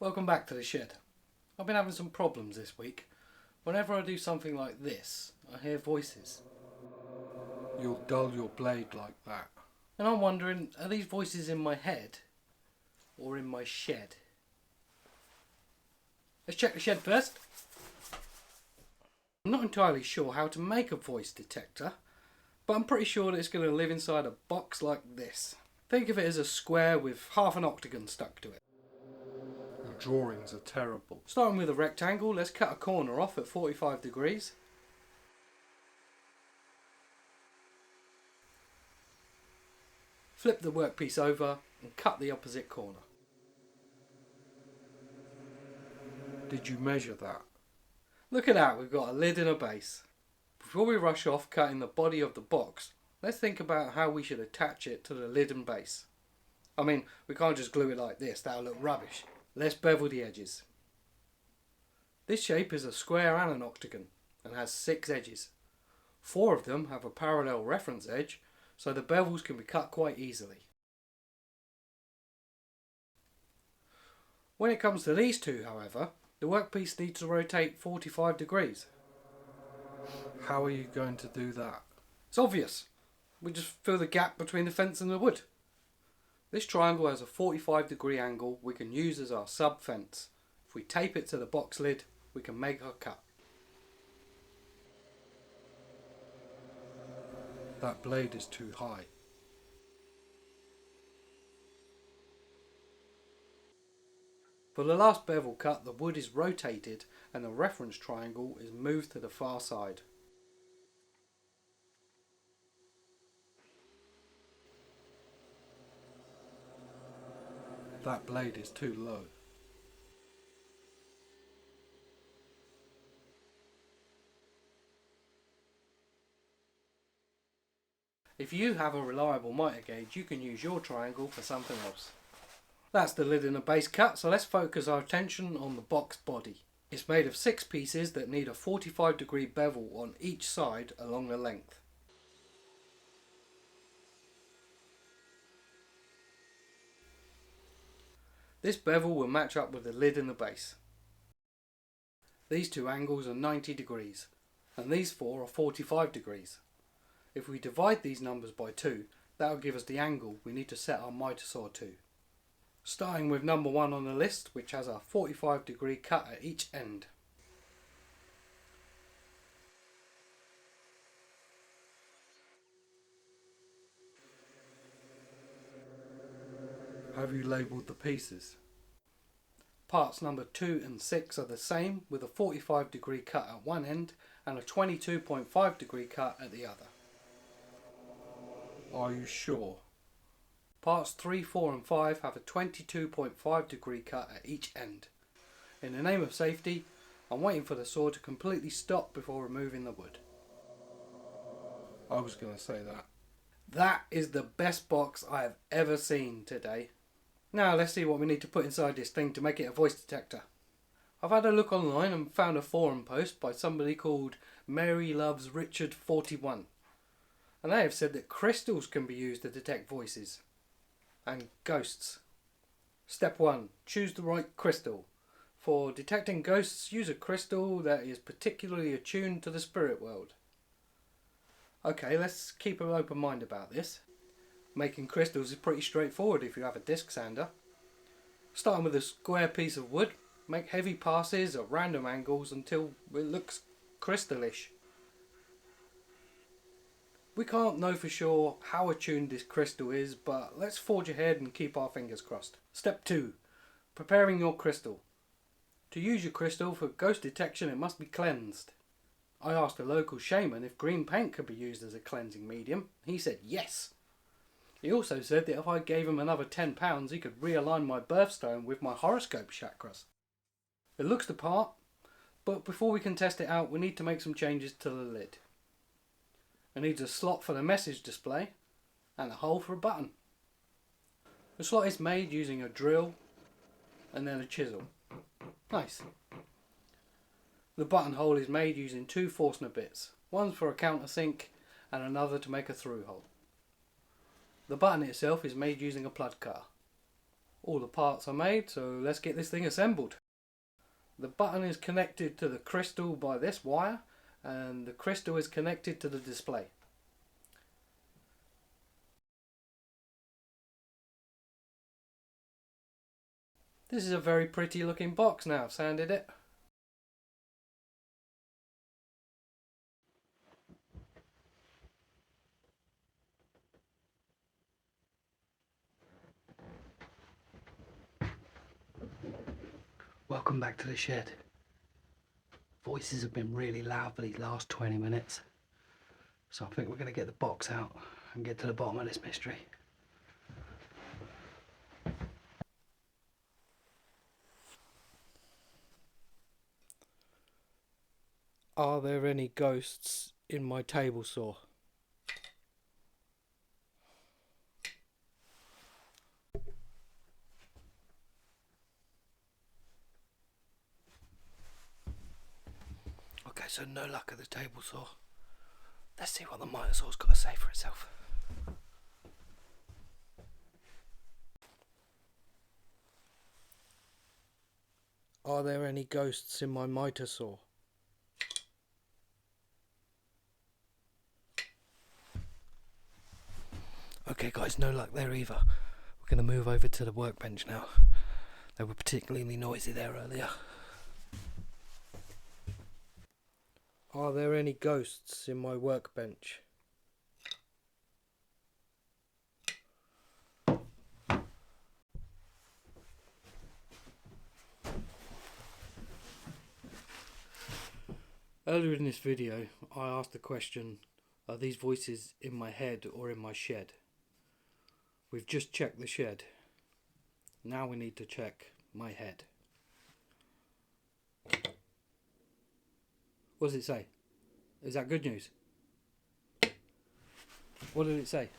Welcome back to the shed. I've been having some problems this week. Whenever I do something like this, I hear voices. You'll dull your blade like that. And I'm wondering, are these voices in my head or in my shed? Let's check the shed first. I'm not entirely sure how to make a voice detector, but I'm pretty sure that it's going to live inside a box like this. Think of it as a square with half an octagon stuck to it. Your drawings are terrible. Starting with a rectangle, let's cut a corner off at 45 degrees. Flip the workpiece over and cut the opposite corner. Did you measure that? Look at that, we've got a lid and a base. Before we rush off cutting the body of the box, let's think about how we should attach it to the lid and base. I mean, we can't just glue it like this, that'll look rubbish. Let's bevel the edges. This shape is a square and an octagon and has 6 edges. 4 of them have a parallel reference edge, so the bevels can be cut quite easily. When it comes to these two, however, the workpiece needs to rotate 45 degrees. How are you going to do that? It's obvious. We just fill the gap between the fence and the wood. This triangle has a 45-degree angle we can use as our sub-fence. If we tape it to the box lid, we can make our cut. That blade is too high. For the last bevel cut, the wood is rotated and the reference triangle is moved to the far side. That blade is too low. If you have a reliable miter gauge, you can use your triangle for something else. That's the lid and the base cut, so let's focus our attention on the box body. It's made of 6 pieces that need a 45-degree bevel on each side along the length. This bevel will match up with the lid and the base. These two angles are 90 degrees, and these 4 are 45 degrees. If we divide these numbers by 2, that will give us the angle we need to set our miter saw to. Starting with number 1 on the list, which has a 45-degree cut at each end. Have you labelled the pieces? Parts number 2 and 6 are the same, with a 45-degree cut at one end and a 22.5-degree cut at the other. Are you sure? Parts 3, 4 and 5 have a 22.5-degree cut at each end. In the name of safety, I'm waiting for the saw to completely stop before removing the wood. I was going to say that. That is the best box I have ever seen today. Now let's see what we need to put inside this thing to make it a voice detector. I've had a look online and found a forum post by somebody called Mary Loves Richard 41. And they have said that crystals can be used to detect voices and ghosts. Step 1. Choose the right crystal. For detecting ghosts, use a crystal that is particularly attuned to the spirit world. Okay, let's keep an open mind about this. Making crystals is pretty straightforward if you have a disc sander. Starting with a square piece of wood, make heavy passes at random angles until it looks crystallish. We can't know for sure how attuned this crystal is, but let's forge ahead and keep our fingers crossed. Step 2. Preparing your crystal. To use your crystal for ghost detection, it must be cleansed. I asked a local shaman if green paint could be used as a cleansing medium. He said yes. He also said that if I gave him another £10, he could realign my birthstone with my horoscope chakras. It looks the part, but before we can test it out, we need to make some changes to the lid. It needs a slot for the message display and a hole for a button. The slot is made using a drill and then a chisel. Nice. The button hole is made using 2 Forstner bits, one for a countersink and another to make a through hole. The button itself is made using a plug car. All the parts are made, so let's get this thing assembled. The button is connected to the crystal by this wire, and the crystal is connected to the display. This is a very pretty looking box now, I've sanded it. Welcome back to the shed. Voices have been really loud for these last 20 minutes. So I think we're going to get the box out and get to the bottom of this mystery. Are there any ghosts in my table saw? Okay, so no luck at the table saw. Let's see what the miter saw's got to say for itself. Are there any ghosts in my miter saw? Okay guys, no luck there either. We're going to move over to the workbench now. They were particularly noisy there earlier. Are there any ghosts in my workbench? Earlier in this video, I asked the question, are these voices in my head or in my shed? We've just checked the shed. Now we need to check my head. What does it say? Is that good news? What did it say?